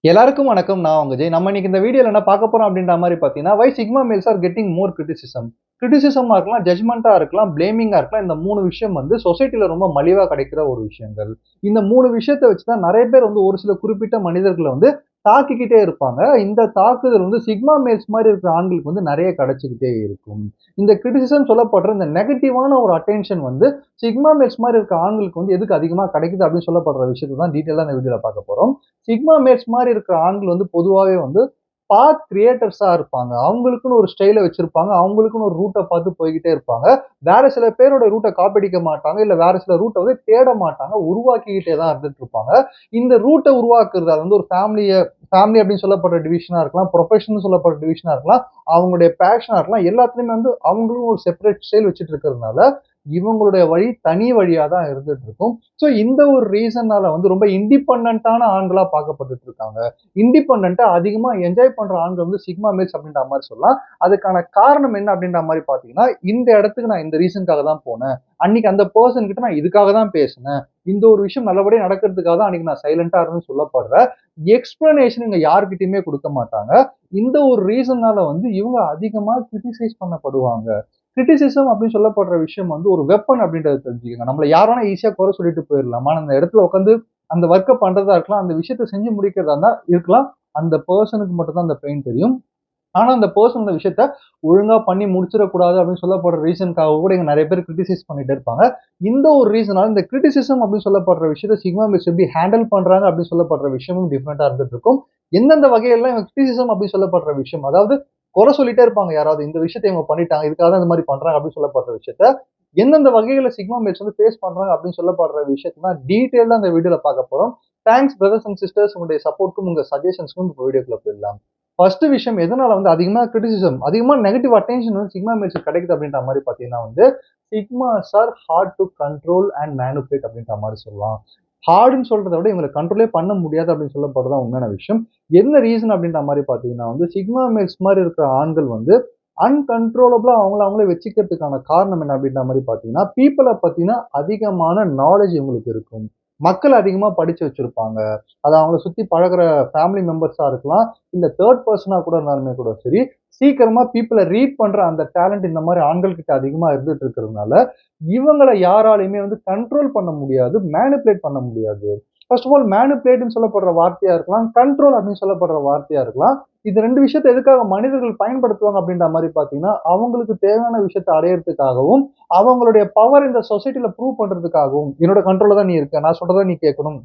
எல்லாருக்கும் வணக்கம். நான் உங்க ஜெய். நம்ம இன்னைக்கு இந்த வீடியோல என்ன பார்க்க போறோம் அப்படின்ற மாரி பார்த்தீங்கன்னா, why sigma males are getting more criticism. கிரிட்டிசிசமா இருக்கலாம், ஜட்ஜ்மென்ட்டா இருக்கலாம், பிளேமிங்கா இருக்கலாம். இந்த 3 விஷயம் வந்து சொசைட்டில ரொம்ப மலிவா கிடைக்கிற ஒரு விஷயங்கள். இந்த 3 விஷயத்த வச்சு தான் நெறைய பேர் வந்து ஒரு சில குறிப்பிட்ட மனிதர்கள வந்து தாக்கிக்கிட்டே இருப்பாங்க. இந்த தாக்குதல் வந்து சிக்மா மேல்ஸ் மாரி இருக்கிற ஆண்களுக்கு வந்து நெறைய கிடைச்சுக்கிட்டே இருக்கும். இந்த கிரிட்டிசிசம் சொல்லப்படுற இந்த நெகட்டிவான ஒரு அட்டென்ஷன் வந்து சிக்மா மேல்ஸ் மாரி இருக்க ஆண்களுக்கு வந்து எதுக்கு அதிகமா கிடைக்குது அப்படின்னு சொல்லப்படுற விஷயத்த தான் டீட்டெயிலா இந்த வீடியோல பார்க்க போறோம். சிக்மா மேட்ஸ் மாரி இருக்கிற ஆண்கள் வந்து பொதுவாவே வந்து பாத் கிரியேட்டர்ஸா இருப்பாங்க. அவங்களுக்குன்னு ஒரு ஸ்டைல வச்சிருப்பாங்க. அவங்களுக்குன்னு ஒரு ரூட்ட பார்த்து போய்க்கிட்டே இருப்பாங்க. வேற சில பேரோட ரூட்ட காப்பி அடிக்க மாட்டாங்க. இல்ல வேற சில ரூட்ட வந்து தேட மாட்டாங்க. உருவாக்கிக்கிட்டே தான் இருந்துட்டு இருப்பாங்க. இந்த ரூட்ட உருவாக்குறது அது வந்து ஒரு ஃபேமிலி அப்படின்னு சொல்லப்படுற டிவிஷனா இருக்கலாம். ப்ரொஃபஷன்னு சொல்லப்படுற டிவிஷனா இருக்கலாம். அவங்களுடைய பேஷனா இருக்கலாம். எல்லாத்துலயுமே வந்து அவங்களும் ஒரு செப்பரேட் ஸ்டைல் வச்சுட்டு இருக்கிறதுனால, இவங்களுடைய வழி தனி வழியா தான் இருந்துட்டு இருக்கும். ஸோ இந்த ஒரு ரீசன்னால வந்து ரொம்ப இண்டிபெண்டன்ட்டான ஆண்களா பார்க்கப்பட்டுட்டு இருக்காங்க. இண்டிபெண்டன்ட்டா அதிகமா என்ஜாய் பண்ற ஆண்கள் வந்து சிக்மா மேல்ஸ் அப்படின்ற மாரி சொல்லலாம். அதுக்கான காரணம் என்ன அப்படின்ற மாரி பார்த்தீங்கன்னா, இந்த இடத்துக்கு நான் இந்த ரீசன்க்காக தான் போனேன். அன்னைக்கு அந்த பெர்சன் கிட்ட நான் இதுக்காக தான் பேசினேன். இந்த ஒரு விஷயம் நல்லபடியா நடக்கிறதுக்காக தான் அன்னைக்கு நான் சைலன்ட்டா இருந்தேன்னு சொல்லப்படுற எக்ஸ்ப்ளனேஷன் இங்க யார்கிட்டயுமே குடுக்க மாட்டாங்க. இந்த ஒரு ரீசன்னால வந்து இவங்க அதிகமா கிரிட்டிசைஸ் பண்ணப்படுவாங்க. கிரிட்டிசிசம் அப்படின்னு சொல்லப்படுற விஷயம் வந்து ஒரு வெப்பன் அப்படின்றத தெரிஞ்சுக்கங்க. நம்மள யார் வேணா ஈஸியா குறை சொல்லிட்டு போயிரலாம். ஆனா அந்த இடத்துல உட்காந்து அந்த வொர்க்க பண்றதா இருக்கலாம், அந்த விஷயத்த செஞ்சு முடிக்கிறதா இருந்தா இருக்கலாம். அந்த பெர்சனுக்கு மட்டும் தான் அந்த பெயின் தெரியும். ஆனா அந்த பெர்சன் அந்த விஷயத்த ஒழுங்கா பண்ணி முடிச்சிடக்கூடாது அப்படின்னு சொல்லப்படுற ரீசனுக்காக கூட இங்க நெறைய பேர் கிரிட்டிசைஸ் பண்ணிட்டே இருப்பாங்க. இந்த ஒரு ரீசனால இந்த கிரிட்டிசிசம் அப்படின்னு சொல்லப்படுற விஷயத்த சிக்மா மிஸ் எப்படி ஹேண்டில் பண்றாங்க அப்படின்னு சொல்லப்படுற விஷயமும் டிஃபரெண்டா இருந்துட்டு இருக்கும். எந்தெந்த வகையெல்லாம் இவங்க கிரிட்டிசிசம் அப்படின்னு சொல்லப்படுற விஷயம், அதாவது குறை சொல்லிட்டே இருப்பாங்க யாராவது. இந்த விஷயத்த இவங்க பண்ணிட்டாங்க. இதுக்காக தான் இந்த மாரி பண்றாங்க அப்படின்னு சொல்லப்படுற விஷயத்த, எந்தெந்த வகைகள்ல சிக்மா மேட்ஸ் வந்து ஃபேஸ் பண்றாங்க அப்படின்னு சொல்லப்படுற விஷயத்த தான் டீட்டெயிலா இந்த வீடியோல பார்க்க போறோம். தேங்க்ஸ் பிரதர்ஸ் அண்ட் சிஸ்டர்ஸ் உங்களுடைய சப்போர்ட்க்கும், உங்க சஜஷன்ஸ்க்கும் இந்த வீடியோக்குள்ள போயிடலாம். ஃபர்ஸ்ட் விஷயம் எதனால வந்து அதிகமா கிரிட்டிசிசம், அதிகமா நெகட்டிவ் அட்டென்ஷன் வந்து சிக்மா மேல்ஸ்க்கு கிடைக்குது அப்படின்ற மாரி பார்த்தீங்கன்னா வந்து, sigmas are hard to control and manipulate அப்படின்ற மாரி சொல்லலாம். ஹார்டுன்னு சொல்றத விட இவங்கள கண்ட்ரோலே பண்ண முடியாது அப்படின்னு சொல்லப்படுறது தான் உண்மையான விஷயம். என்ன ரீசன் அப்படின்ற மாரி பார்த்தீங்கன்னா வந்து, சிக்மா மேல்ஸ் மாரி இருக்கிற ஆண்கள் வந்து அன்கண்ட்ரோலபிளா அவங்கள அவங்களே வச்சுக்கிறதுக்கான காரணம் என்ன அப்படின்ற மாரி பார்த்தீங்கன்னா, பீப்பிள பத்தின அதிகமான நாலேட்ஜ் இவங்களுக்கு இருக்கும். மக்கள் அதிகமா படிச்சு வச்சிருப்பாங்க. அது அவங்கள சுத்தி பழகுற ஃபேமிலி மெம்பர்ஸா இருக்கலாம். இல்ல தேர்ட் பெர்சனா கூட இருந்தாலுமே கூட சரி, சீக்கிரமா பீப்பிள ரீட் பண்ற அந்த டேலண்ட் இந்த மாரி ஆண்கள் கிட்ட அதிகமா இருந்துட்டு இருக்கிறதுனால, இவங்கள யாராலயுமே வந்து கண்ட்ரோல் பண்ண முடியாது. மேனிபுலேட் பண்ண முடியாது. ஃபர்ஸ்ட் ஆஃப் ஆல் மேனிபுலேட்ன்னு சொல்லப்படுற வார்த்தையா இருக்கலாம். கண்ட்ரோல் அப்படின்னு சொல்லப்படுற வார்த்தையா இருக்கலாம். இந்த 2 விஷயத்த எதுக்காக மனிதர்கள் பயன்படுத்துவாங்க அப்படின்ற மாரி பார்த்தீங்கன்னா, அவங்களுக்கு தேவையான விஷயத்த அடையறதுக்காகவும், அவங்களுடைய பவர் இந்த சொசைட்டில ப்ரூவ் பண்றதுக்காகவும், என்னோட கண்ட்ரோல்ல தான் நீ இருக்க. நான் சொல்றத நீ கேட்கணும்.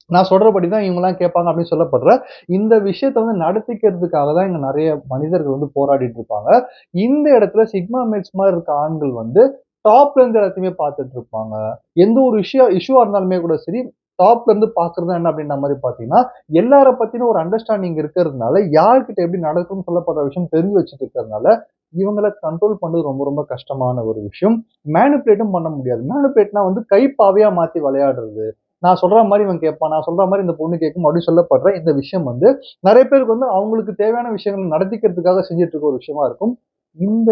நான் சொல்றபடி தான் இவங்கலாம் கேட்பாங்க அப்படின்னு சொல்லப்படுற, இந்த விஷயத்த வந்து நடத்திக்கிறதுக்காக தான் இங்க நெறைய மனிதர்கள் வந்து போராடிட்டு இருப்பாங்க. இந்த இடத்துல சிக்மா மேட்ஸ் மாரி இருக்க ஆண்கள் வந்து டாப்ல இருந்து எல்லாத்தையுமே பார்த்துட்டு இருப்பாங்க. எந்த ஒரு இஷ்யூவா இருந்தாலுமே கூட சரி, டாப்ல இருந்து பார்க்கிறது என்ன அப்படின்ற மாரி பார்த்தீங்கன்னா, எல்லார பத்தின ஒரு அண்டர்ஸ்டாண்டிங் இருக்கிறதுனால, யார்கிட்ட எப்படி நடக்கும்னு சொல்லப்படுற விஷயம் தெரிஞ்சு வச்சுட்டு இருக்கிறதுனால, இவங்கள கண்ட்ரோல் பண்றது ரொம்ப ரொம்ப கஷ்டமான ஒரு விஷயம். மேனிபுலேட்டும் பண்ண முடியாது. மேனிபுலேட்னா வந்து கைப்பாவையா மாத்தி விளையாடுறது. நான் சொல்ற மாரி இவன் கேட்பான். நான் சொல்ற மாரி இந்த பொண்ணு கேட்கும் அப்படின்னு சொல்லப்படுற இந்த விஷயம் வந்து, நெறைய பேருக்கு வந்து அவங்களுக்கு தேவையான விஷயங்கள நடத்திக்கிறதுக்காக செஞ்சுட்டு இருக்க ஒரு விஷயமா இருக்கும். இந்த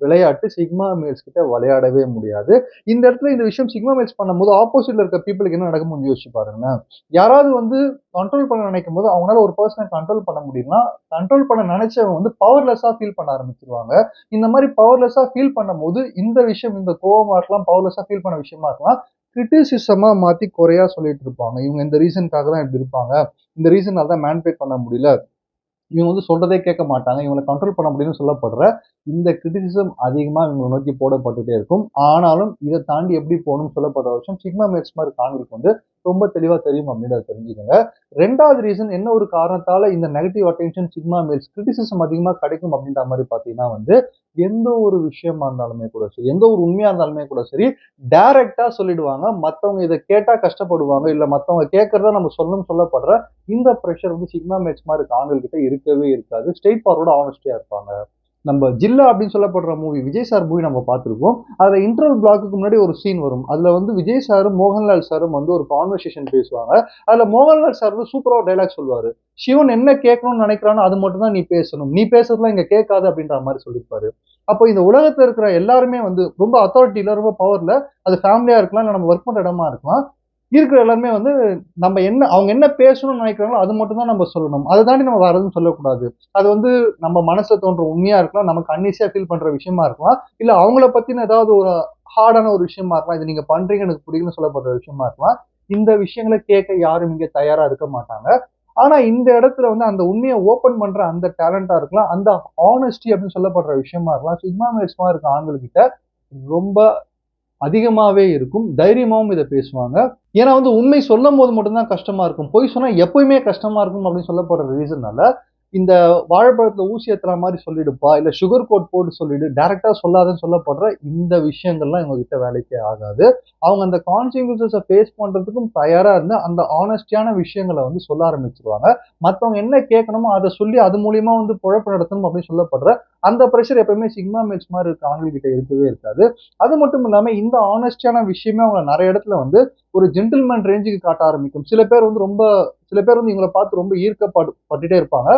விளையாட்டு சிக்மா மேல்ஸ் கிட்ட விளையாடவே முடியாது. இந்த இடத்துல இந்த விஷயம் சிக்மா மேல்ஸ் பண்ணும்போது, ஆப்போசிட்ல இருக்க பீப்பிளுக்கு என்ன நடக்கும்னு யோசிச்சு பாருங்களேன். யாராவது வந்து கண்ட்ரோல் பண்ண நினைக்கும்போது, அவங்களால ஒரு பெர்சன கண்ட்ரோல் பண்ண முடியும்னா, கண்ட்ரோல் பண்ண நினைச்சவங்க வந்து பவர்லெஸ்ஸா ஃபீல் பண்ண ஆரம்பிச்சுருவாங்க. இந்த மாரி பவர்லெஸ்ஸா ஃபீல் பண்ணும்போது, இந்த விஷயம் இந்த கோவமா இருக்கலாம், பவர்லெஸ்ஸா ஃபீல் பண்ண விஷயமா இருக்கலாம். கிரிட்டிசிசமா மாத்தி குறையா சொல்லிட்டு இருப்பாங்க. இவங்க இந்த ரீசன்க்காக தான் இப்படி இருப்பாங்க. இந்த ரீசன்னால தான் மேனிபுலேட் பண்ண முடியல. இவங்க வந்து சொல்றதே கேட்க மாட்டாங்க. இவங்கள கண்ட்ரோல் பண்ண முடியும்னு சொல்லப்படுற இந்த கிரிட்டிசிசம் அதிகமா இவங்கள நோக்கி போடப்பட்டுட்டே இருக்கும். ஆனாலும் இத தாண்டி எப்படி போணும்னு சொல்லப்படுற விஷயம் சிக்மா மேட்ஸ் மாரி ஆண்களுக்கு வந்து ரொம்ப தெளிவா தெரியும் அப்படின்றத தெரிஞ்சுக்கங்க. 2வது ரீசன் என்ன ஒரு காரணத்தால இந்த negative attention sigma males criticism அதிகமா கிடைக்கும் அப்படின்ற மாரி பார்த்தீங்கன்னா வந்து, எந்த ஒரு விஷயமா இருந்தாலுமே கூட சரி, எந்த ஒரு உண்மையா இருந்தாலுமே கூட சரி, டைரக்ட்டா சொல்லிடுவாங்க. மத்தவங்க இத கேட்டா கஷ்டப்படுவாங்க. இல்ல மத்தவங்க கேட்கிறத நம்ம சொல்லணும்னு சொல்லப்படுற இந்த பிரஷர் வந்து சிக்மா மேட்ஸ் மாரி இருக்க ஆண்கள்கிட்ட இருக்கவே இருக்காது. ஸ்ட்ரெய்ட் ஃபார்வர்டா ஹானஸ்டியா இருப்பாங்க. நம்ம ஜில்லா அப்படின்னு சொல்லப்படுற விஜய் சார் மூவி நம்ம பார்த்திருப்போம். அதுல இன்டர்வல் பிளாக்குக்கு முன்னாடி ஒரு சீன் வரும். அதுல வந்து விஜய் சாரும், மோகன்லால் சாரும் வந்து ஒரு கான்வர்சேஷன் பேசுவாங்க. அதுல மோகன்லால் சார் வந்து சூப்பரா ஒரு டயலாக் சொல்லுவாரு. "சிவன் என்ன கேட்கணும்னு நினைக்கிறானோ அது மட்டும் தான் நீ பேசணும். நீ பேசுறதெல்லாம் இங்க கேட்காது" அப்படின்ற மாரி சொல்லியிருப்பாரு. அப்போ இந்த உலகத்துல இருக்கிற எல்லாருமே வந்து ரொம்ப அத்தாரிட்டி இல்ல, ரொம்ப பவர்ல, அது ஃபேமிலியா இருக்கலாம், இல்ல நம்ம ஒர்க் பண்ற இடமா இருக்கலாம். இருக்கிற எல்லாருமே வந்து நம்ம என்ன அவங்க என்ன பேசணும்னு நினைக்கிறாங்களோ அது மட்டும் தான் நம்ம சொல்லணும். அதை தாண்டி நம்ம வேற எதுவும் சொல்லக்கூடாது. அது வந்து நம்ம மனசுல தோன்ற உண்மையா இருக்கலாம், நமக்கு அன்ஈஸியா ஃபீல் பண்ற விஷயமா இருக்கலாம், இல்ல அவங்கள பத்தின ஏதாவது ஒரு ஹார்டான ஒரு விஷயமா இருக்கலாம். இது நீங்க பண்றீங்க எனக்கு பிடிக்கும்னு சொல்லப்படுற விஷயமா இருக்கலாம். இந்த விஷயங்களை கேட்க யாரும் இங்க தயாரா இருக்க மாட்டாங்க. ஆனா இந்த இடத்துல வந்து அந்த உண்மையை ஓப்பன் பண்ற அந்த டேலண்டா இருக்கலாம், அந்த ஹானஸ்டி அப்படின்னு சொல்லப்படுற விஷயமா இருக்கலாம். சிக்மா மேல்ஸ்மா இருக்க ஆண்கள் கிட்ட ரொம்ப அதிகமாவே இருக்கும். தைரியமாவும் இத பேசுவாங்க. ஏன்னா வந்து உண்மை சொல்லும்போது மட்டும் தான் கஷ்டமா இருக்கும். பொய் சொன்னா எப்பவுமே கஷ்டமா இருக்கும் அப்படின்னு சொல்லப்படுற ரீசன்னால, இந்த வாழைப்பழத்துல ஊசி ஏத்துற மாரி சொல்லிடுப்பா, இல்ல சுகர் கோட் போட்டு சொல்லிடு, டைரக்ட்டா சொல்லாதன்னு சொல்லப்படுற இந்த விஷயங்கள்லாம் இவங்க கிட்ட வேலைக்கே ஆகாது. அவங்க அந்த கான்சிக்வென்ஸஸ ஃபேஸ் பண்றதுக்கும் தயாரா இருந்து, அந்த ஹானஸ்டியான விஷயங்கள வந்து சொல்ல ஆரம்பிச்சுருவாங்க. மத்தவங்க என்ன கேட்கணுமோ அத சொல்லி அது மூலியமா வந்து பொழப்பு நடத்தணும் அப்படின்னு சொல்லப்படுற அந்த பிரஷர் எப்பவுமே சிக்மா மேல்ஸ் மாரி இருக்க ஆண்கள் கிட்ட இருக்கவே இருக்காது. அது மட்டும் இல்லாம இந்த ஹானஸ்டியான விஷயமே அவங்கள நெறைய இடத்துல வந்து ஒரு ஜென்டில்மேன் ரேஞ்சுக்கு காட்ட ஆரம்பிக்கும். சில பேர் வந்து இவங்கள பார்த்து ரொம்ப பட்டுட்டே இருப்பாங்க.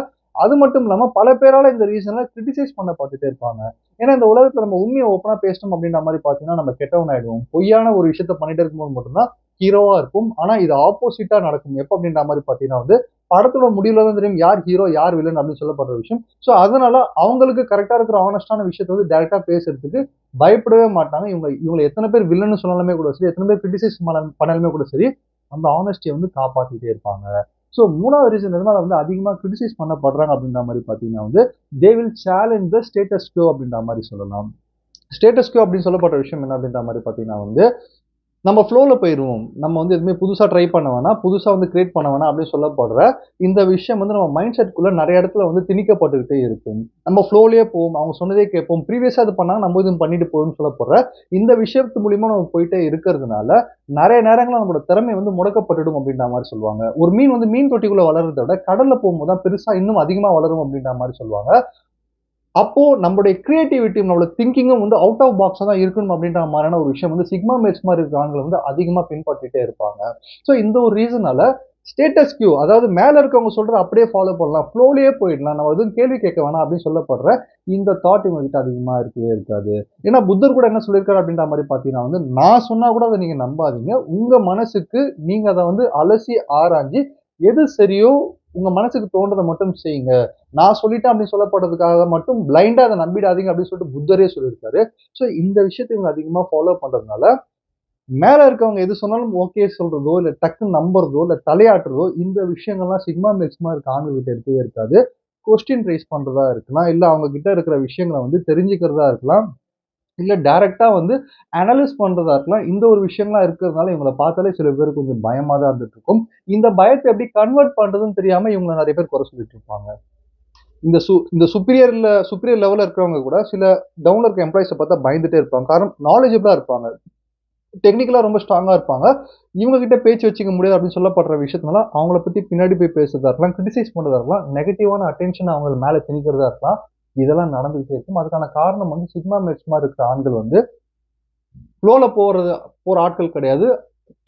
அது மட்டும் இல்லாம பல பேரால இந்த ரீசன்ல கிரிட்டிசைஸ் பண்ணப்பட்டுட்டே இருப்பாங்க. ஏன்னா இந்த உலகத்துல நம்ம உண்மைய ஓப்பனா பேசணும் அப்படின்ற மாரி பார்த்தீங்கன்னா, நம்ம கெட்டவன் ஆயிடுவோம். பொய்யான ஒரு விஷயத்த பண்ணிட்டே இருக்கும்போது மட்டும் தான் ஹீரோவா இருக்கும். ஆனா இது ஆப்போசிட்டா நடக்கும். எப்ப அப்படின்ற மாரி பார்த்தீங்கன்னா வந்து, படத்தோட முடிவுல தான் தெரியும் யார் ஹீரோ, யார் வில்லன் அப்படின்னு சொல்லப்படுற விஷயம். சோ அதனால அவங்களுக்கு கரெக்ட்டா இருக்கிற ஹானஸ்டான விஷயத்த வந்து டைரக்ட்டா பேசுறதுக்கு பயப்படவே மாட்டாங்க. இவங்கள எத்தன பேர் வில்லன்னு சொன்னாலுமே கூட சரி, எத்தன பேர் கிரிட்டிசைஸ் பண்ணாலுமே கூட சரி, அந்த ஹானஸ்டிய வந்து காப்பாத்திட்டே இருப்பாங்க. ஸோ 3வது ரீசன் எதனால வந்து அதிகமா கிரிட்டிசைஸ் பண்ணப்படுறாங்க அப்படின்ற மாரி பார்த்தீங்கன்னா வந்து, they will challenge the status Guo அப்படின்ற மாரி சொல்லலாம். ஸ்டேட்டஸ் குவோ அப்படின்னு சொல்லப்படுற விஷயம் என்ன அப்படின்ற மாரி பார்த்தீங்கன்னா வந்து, நம்ம ஃப்ளோல போயிருவோம். நம்ம வந்து எதுவுமே புதுசா ட்ரை பண்ண வேணாம். புதுசா வந்து கிரியேட் பண்ண வேணாம் அப்படின்னு சொல்லப்படுற இந்த விஷயம் வந்து நம்ம மைண்ட் செட்குள்ள நெறைய இடத்துல வந்து திணிக்கப்பட்டுக்கிட்டே இருக்கும். நம்ம ஃப்ளோலயே போவோம். அவங்க சொன்னதே கேட்போம். ப்ரீவியஸா இது பண்ணாங்க. நம்ம இதுவும் பண்ணிட்டு போவோம்னு சொல்லப்படுற இந்த விஷயத்து மூலியமா நம்ம போயிட்டே இருக்கிறதுனால, நெறைய நேரங்கள்ல நம்மளோட திறமை வந்து முடக்கப்பட்டுடும் அப்படின்ற மாரி சொல்லுவாங்க. ஒரு மீன் வந்து மீன் தொட்டிக்குள்ள வளர்றத விட கடல்ல போகும்போது தான் பெருசா இன்னும் அதிகமா வளரும் அப்படின்ற மாரி சொல்லுவாங்க. அப்போ நம்மளுடைய கிரியேட்டிவிட்டி, நம்மளோட திங்கிங்கும் வந்து அவுட் ஆஃப் பாக்ஸா தான் இருக்கணும் அப்படின்ற மாரியான ஒரு விஷயம் வந்து சிக்மா மேட்ஸ் மாரி இருக்கிற ஆண்கள் வந்து அதிகமா பின்பற்றிட்டே இருப்பாங்க. ஸோ இந்த ஒரு ரீசனால ஸ்டேட்டஸ் கியூ அதாவது மேல இருக்கவங்க சொல்றத அப்படியே ஃபாலோ பண்ணலாம். ஃப்ளோலயே போயிடலாம். நம்ம எதுவும் கேள்வி கேட்க வேணாம் அப்படின்னு சொல்லப்படுற இந்த தாட் இவங்க கிட்ட அதிகமா இருக்கவே இருக்காது. ஏன்னா புத்தர் கூட என்ன சொல்லியிருக்காரு அப்படின்ற மாரி பார்த்தீங்கன்னா வந்து, நான் சொன்னா கூட அத நீங்க நம்பாதீங்க. உங்க மனசுக்கு நீங்க அத வந்து அலசி ஆராய்ஞ்சு எது சரியோ உங்க மனசுக்கு தோன்றத மட்டும் செய்யுங்க. நான் சொல்லிட்டேன் அப்படின்னு சொல்லப்படுறதுக்காக மட்டும் பிளைண்டா அத நம்பிடாதீங்க அப்படின்னு சொல்லிட்டு புத்தரே சொல்லியிருக்காரு. ஸோ இந்த விஷயத்த இவங்க அதிகமா ஃபாலோ பண்றதுனால, மேல இருக்கவங்க எது சொன்னாலும் ஓகே சொல்றதோ, இல்ல டக்குன்னு நம்புறதோ, இல்ல தலையாட்டுறதோ, இந்த விஷயங்கள்லாம் சிக்மா மேக்ஸிமா இருக்க ஆண்கள்கிட்ட இருக்கவே இருக்காது. கொஸ்டின் ரைஸ் பண்றதா இருக்கலாம், இல்ல அவங்க கிட்ட இருக்கிற விஷயங்கள வந்து தெரிஞ்சுக்கிறதா இருக்கலாம், இல்ல டைரக்ட்டா வந்து அனலைஸ் பண்றதா இருக்கலாம். இந்த ஒரு விஷயங்கள்லாம் இருக்கிறதுனால இவங்கள பார்த்தாலே சில பேருக்கு கொஞ்சம் பயமா தான் இருந்துட்டு இருக்கும். இந்த பயத்த எப்படி கன்வெர்ட் பண்றதுன்னு தெரியாம இவங்கள நெறைய பேர் குறை சொல்லிட்டு இருப்பாங்க. இந்த சுப்பீரியர் லெவல்ல இருக்கிறவங்க கூட சில டவுன்ல இருக்க எம்ப்ளாயீஸ பார்த்தா பயந்துட்டே இருப்பாங்க. காரணம் நாலேட்ஜபிளா இருப்பாங்க. டெக்னிக்கலா ரொம்ப ஸ்ட்ராங்கா இருப்பாங்க. இவங்க கிட்ட பேச்சு வச்சுக்க முடியாது அப்படின்னு சொல்லப்படுற விஷயத்தினால, அவங்கள பத்தி பின்னாடி போய் பேசுறதா இருக்கலாம், கிரிட்டிசைஸ் பண்றதா இருக்கலாம், நெகட்டிவான அட்டென்ஷன் அவங்க மேல திணிக்கிறதா இருக்கலாம். இதெல்லாம் நடந்துகிட்டே இருக்கும். அதுக்கான காரணம் வந்து சிக்மா மேட்ஸ் மாரி இருக்கிற ஆண்கள் வந்து ஃப்ளோல போற ஆட்கள் கிடையாது.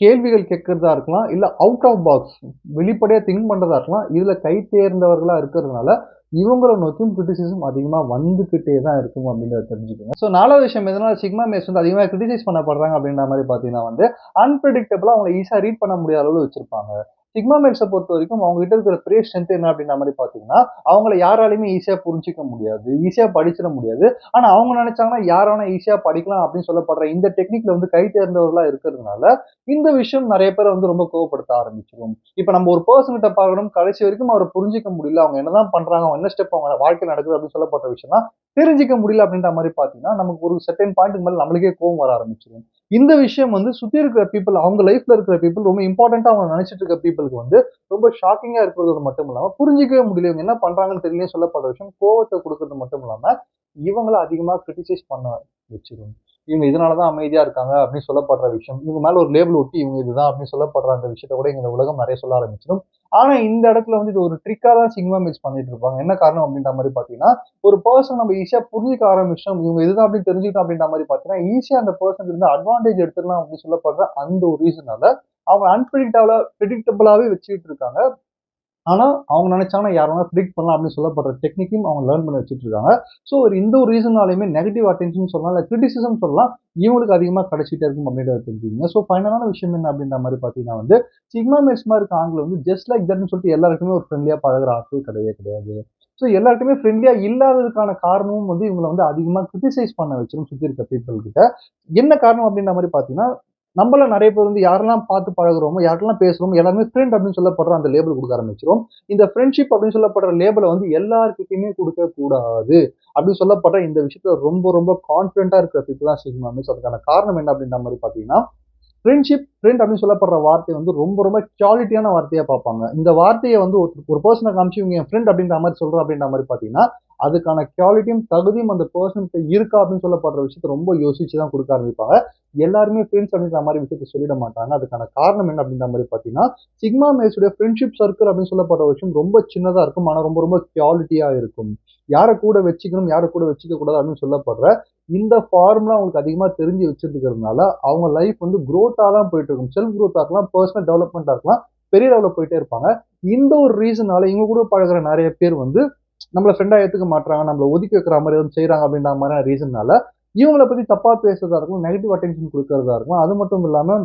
கேள்விகள் கேட்கிறதா இருக்கலாம், இல்ல அவுட் ஆஃப் பாக்ஸ் வெளிப்படையா திங்க் பண்றதா இருக்கலாம். இதுல கை தேர்ந்தவர்களா இருக்கிறதுனால, இவங்கள நோக்கியும் கிரிட்டிசிசம் அதிகமா வந்துகிட்டே தான் இருக்கும் அப்படின்றத தெரிஞ்சுக்கங்க. ஸோ 4வது விஷயம் எதனால சிக்மா மேட்ஸ் வந்து அதிகமா கிரிட்டிசைஸ் பண்ணப்படுறாங்க அப்படின்ற மாரி பார்த்தீங்கன்னா வந்து, அன்பிரெடிக்டபிளா அவங்கள ஈஸியா ரீட் பண்ண முடியாத அளவுல வச்சிருப்பாங்க. சிக்மா மேட்ஸ பொறுத்தவரைக்கும் அவங்க கிட்ட இருக்கிற பெரிய ஸ்ட்ரென்த் என்ன அப்படின்ற மாரி பார்த்தீங்கன்னா, அவங்கள யாராலயுமே ஈஸியா புரிஞ்சுக்க முடியாது. ஈஸியா படிச்சிட முடியாது. ஆனா அவங்க நினைச்சாங்கன்னா யார் வேணா ஈஸியா படிக்கலாம் அப்படின்னு சொல்லப்படுற இந்த டெக்னிக்ல வந்து கை தேர்ந்தவர்களா இருக்கிறதுனால, இந்த விஷயம் நெறைய பேர வந்து ரொம்ப கோவப்படுத்த ஆரம்பிச்சுரும். இப்ப நம்ம ஒரு பெர்சன் கிட்ட பார்க்கிறோம், கடைசி வரைக்கும் அவர புரிஞ்சுக்க முடியல. அவங்க என்னதான் பண்றாங்க, அவங்க என்ன ஸ்டெப் அவங்க வாழ்க்கையில நடக்குது அப்படின்னு சொல்லப்பட்ட விஷயம்லாம் தெரிஞ்சுக்க முடியல அப்படின்ற மாரி பார்த்தீங்கன்னா, நமக்கு ஒரு செர்டைன் பாயிண்ட்க்கு மேல நம்மளுக்கே கோவம் வர ஆரம்பிச்சுரும். இந்த விஷயம் வந்து சுத்தி இருக்கிற பீப்பிள் அவங்க லைஃப்ல இருக்கிற பீப்பிள் ரொம்ப இம்பார்ட்டன்ட்டா அவங்க நினைச்சிட்டு இருக்க பீப்பிள்க்கு வந்து ரொம்ப ஷாக்கிங்கா இருக்கிறது மட்டும் இல்லாம, புரிஞ்சுக்கவே முடியல. இவங்க என்ன பண்றாங்கன்னு தெரியலயே சொல்லப்படுற விஷயம் கோவத்த குடுக்குறது மட்டும் இல்லாம, இவங்கள அதிகமா கிரிட்டிசைஸ் பண்ண வச்சிரும். இவங்க இதனால தான் அமைதியா இருக்காங்க அப்படின்னு சொல்லப்படுற விஷயம். இவங்க மேல ஒரு லேபிள் ஒட்டி இவங்க இதுதான் அப்படின்னு சொல்லப்படுற அந்த விஷயத்த கூட இந்த உலகம் நெறைய சொல்ல ஆரம்பிச்சிடும். ஆனா இந்த இடத்துல வந்து இது ஒரு ட்ரிக்கா தான் சிக்மா மேட்ச் பண்ணிட்டு இருப்பாங்க. என்ன காரணம் அப்படின்ற மாரி பார்த்தீங்கன்னா, ஒரு பெர்சன் நம்ம ஈஸியா புரிஞ்சுக்க ஆரம்பிச்சுட்டோம். இவங்க இதுதான் அப்படின்னு தெரிஞ்சுக்கிட்டோம் அப்படின்ற மாரி பார்த்தீங்கன்னா, ஈஸியா அந்த பெர்சன் இருந்து அட்வான்டேஜ் எடுத்துடலாம் அப்படின்னு சொல்லப்படுற அந்த ஒரு ரீசனால அவங்க பிரெடிக்டபிளாவே வச்சுக்கிட்டு இருக்காங்க. ஆனா அவங்க நினைச்சாங்கன்னா யார் வேணா ப்ரிடிக்ட் பண்ணலாம் அப்படின்னு சொல்லப்படுற டெக்னிக்கையும் அவங்க லேர்ன் பண்ணி வச்சுட்டு இருக்காங்க. ஸோ இந்த ஒரு ரீசனாலையுமே நெகட்டிவ் அட்டென்ஷன் சொல்லலாம், இல்ல கிரிட்டிசிசம் சொல்லலாம், இவங்களுக்கு அதிகமா கிடைச்சிட்டே இருக்கும் அப்படின்றத தெரிஞ்சுக்கங்க. ஸோ ஃபைனலான விஷயம் என்ன அப்படின்ற மாரி பார்த்தீங்கன்னா வந்து, சிக்மா மேல்ஸ் மாரி இருக்க ஆண்கள் வந்து ஜஸ்ட் லைக் தட்ன்னு சொல்லிட்டு எல்லாருக்குமே ஒரு ஃப்ரெண்ட்லியா பழகுற ஆட்கள் கிடையவே கிடையாது. ஸோ எல்லாருக்குமே ஃப்ரெண்ட்லியா இல்லாததுக்கான காரணமும் வந்து இவங்கள வந்து அதிகமா கிரிட்டிசைஸ் பண்ண வச்சிரும் சுத்தி இருக்க பீப்பிள் கிட்ட. என்ன காரணம் அப்படின்ற மாரி பார்த்தீங்கன்னா, நம்மள நெறைய பேர் வந்து யாரெல்லாம் பார்த்து பழகுறோமோ, யார்ட்டலாம் பேசுறோமோ எல்லாருமே ஃப்ரெண்ட் அப்படின்னு சொல்லப்படுற அந்த லேபிள் குடுக்க ஆரம்பிச்சுருவோம். இந்த ஃப்ரெண்ட்ஷிப் அப்படின்னு சொல்லப்படுற லேபிள வந்து எல்லார்கிட்டயுமே குடுக்கக் கூடாது. அப்படின்னு சொல்லப்படுற இந்த விஷயத்துல ரொம்ப ரொம்ப கான்ஃபிடென்ட்டா இருக்கிற பீப்பிள் தான் சிக்மா மீன்ஸ். அதுக்கான காரணம் என்ன அப்படின்ற மாரி பார்த்தீங்கன்னா, ஃப்ரெண்ட் அப்படின்னு சொல்லப்படுற வார்த்தை வந்து ரொம்ப ரொம்ப குவாலிட்டியான வார்த்தையா பார்ப்பாங்க. இந்த வார்த்தைய வந்து ஒரு பெர்சன காமிச்சு இவங்க என் ஃப்ரெண்ட் அப்படின்ற மாரி சொல்றோம் அப்படின்ற மாரி பார்த்தீங்கன்னா, அதுக்கான குவாலிட்டியும், தகுதியும் அந்த பெர்சன்ட்ட இருக்கா அப்படின்னு சொல்லப்படுற விஷயத்த ரொம்ப யோசிச்சு தான் குடுக்க ஆரம்பிப்பாங்க. எல்லாருமே ஃப்ரெண்ட்ஸ் அப்படின்ற மாரி விஷயத்த சொல்லிட மாட்டாங்க. அதுக்கான காரணம் என்ன அப்படின்ற மாரி பார்த்தீங்கன்னா, சிக்மா மேல்ஸ் உடைய ஃப்ரெண்ட்ஷிப் சர்க்கிள் அப்படின்னு சொல்லப்படுற விஷயம் ரொம்ப சின்னதா இருக்கும். ஆனா ரொம்ப ரொம்ப குவாலிட்டியா இருக்கும். யார கூட வச்சுக்கணும், யார கூட வச்சுக்க கூடாது அப்படின்னு சொல்லப்படுற இந்த ஃபார்முலா அவங்களுக்கு அதிகமா தெரிஞ்சு வச்சிருக்கிறதுனால, அவங்க லைஃப் வந்து குரோத்தா தான் போயிட்டு இருக்கும். செல்ஃப் குரோத்தா இருக்கலாம், பெர்சனல் டெவலப்மென்ட்டா இருக்கலாம். பெரிய லெவல்ல போயிட்டே இருப்பாங்க. இந்த ஒரு ரீசனால இவங்க கூட பழகுற நெறைய பேர் வந்து நம்மள ஃப்ரெண்டா ஏத்துக்க மாட்றாங்க. நம்மள ஒதுக்கி வைக்கிற மாரி எதுவும் செய்றாங்க அப்படின்ற மாரியான ரீசன்னால, இவங்கள பத்தி தப்பா பேசுறதா இருக்கலாம், நெகட்டிவ் அட்டென்ஷன் குடுக்கறதா இருக்கலாம். அது மட்டும் இல்லாம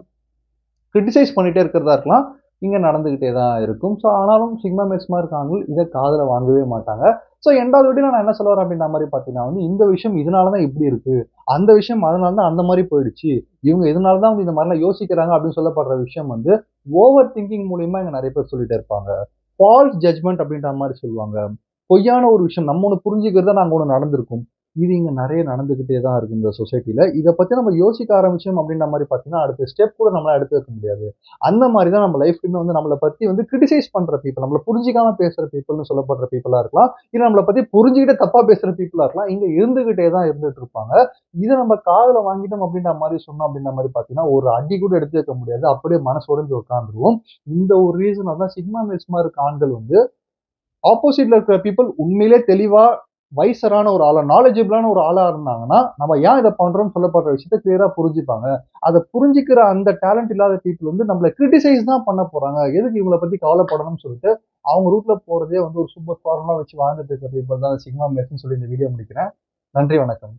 கிரிட்டிசைஸ் பண்ணிட்டே இருக்கிறதா இருக்கலாம். இங்க நடந்துகிட்டே தான் இருக்கும். ஸோ ஆனாலும் சிக்மா மேட்ஸ் மாரி இருக்க ஆண்கள் இத காதுல வாங்கவே மாட்டாங்க. ஸோ 2வது வீடியோல நான் என்ன சொல்ல வரேன் அப்படின்ற மாரி பார்த்தீங்கன்னா வந்து, இந்த விஷயம் இதனால தான் இப்படி இருக்கு. அந்த விஷயம் அதனால தான் அந்த மாரி போயிடுச்சு. இவங்க இதனால தான் வந்து இந்த மாரிலாம் யோசிக்கிறாங்க அப்படின்னு சொல்லப்படுற விஷயம் வந்து, ஓவர் திங்கிங் மூலியமா இங்க நெறைய பேர் சொல்லிட்டே இருப்பாங்க. ஃபால்ஸ் ஜட்ஜ்மென்ட் அப்படின்ற மாரி சொல்லுவாங்க. பொய்யான ஒரு விஷயம் நம்ம ஒண்ணு புரிஞ்சுக்கிறத நாங்க ஒண்ணு நடந்திருக்கும். இது இங்க நெறைய நடந்துகிட்டே தான் இருக்கு இந்த சொசைட்டில. இத பத்தி நம்ம யோசிக்க ஆரம்பிச்சோம் அப்படின்ற மாரி பார்த்தீங்கன்னா, அடுத்த ஸ்டெப் கூட நம்மளால எடுத்து வைக்க முடியாது. அந்த மாரி தான் நம்ம லைஃப்லயுமே வந்து நம்மள பத்தி வந்து கிரிட்டிசைஸ் பண்ற பீப்பிள், நம்மள புரிஞ்சுக்காம பேசுற பீப்பிள்ன்னு சொல்லப்படுற பீப்பிளா இருக்கலாம். இல்ல நம்மள பத்தி புரிஞ்சுகிட்டு தப்பா பேசுற பீப்பிளா இருக்கலாம். இங்க இருந்துகிட்டே தான் இருந்துட்டு இருப்பாங்க. இத நம்ம காதுல வாங்கிட்டோம் அப்படின்ற மாரி சொன்னோம் அப்படின்ற மாரி பார்த்தீங்கன்னா, ஒரு அடி கூட எடுத்து வைக்க முடியாது. அப்படியே மனசு உடைஞ்சு உட்கார்ந்துருவோம். இந்த ஒரு ரீசனால தான் சிக்மா மேல்ஸ் மாரி இருக்க ஆண்கள் வந்து ஆப்போசிட்ல இருக்கிற பீப்பிள் உண்மையிலே தெளிவா வைசரான ஒரு ஆளா, நாலெட்ஜபிளான ஒரு ஆளா இருந்தாங்கன்னா, நம்ம ஏன் இத பண்றோம்னு சொல்லப்படுற விஷயத்த கிளியரா புரிஞ்சுப்பாங்க. அத புரிஞ்சுக்கிற அந்த டேலண்ட் இல்லாத பீப்பிள் வந்து நம்மள கிரிட்டிசைஸ் தான் பண்ண போறாங்க. எதுக்கு இவங்கள பத்தி கவலைப்படணும்னு சொல்லிட்டு, அவங்க ரூட்ல போறதே வந்து ஒரு சூப்பர் ஃபார்முலா வச்சு வாழ்ந்துட்டு இருக்க பீப்பிள் தான் சிக்மா மேட்ஸ்ன்னு சொல்லி இந்த வீடியோ முடிக்கிறேன். நன்றி, வணக்கம்.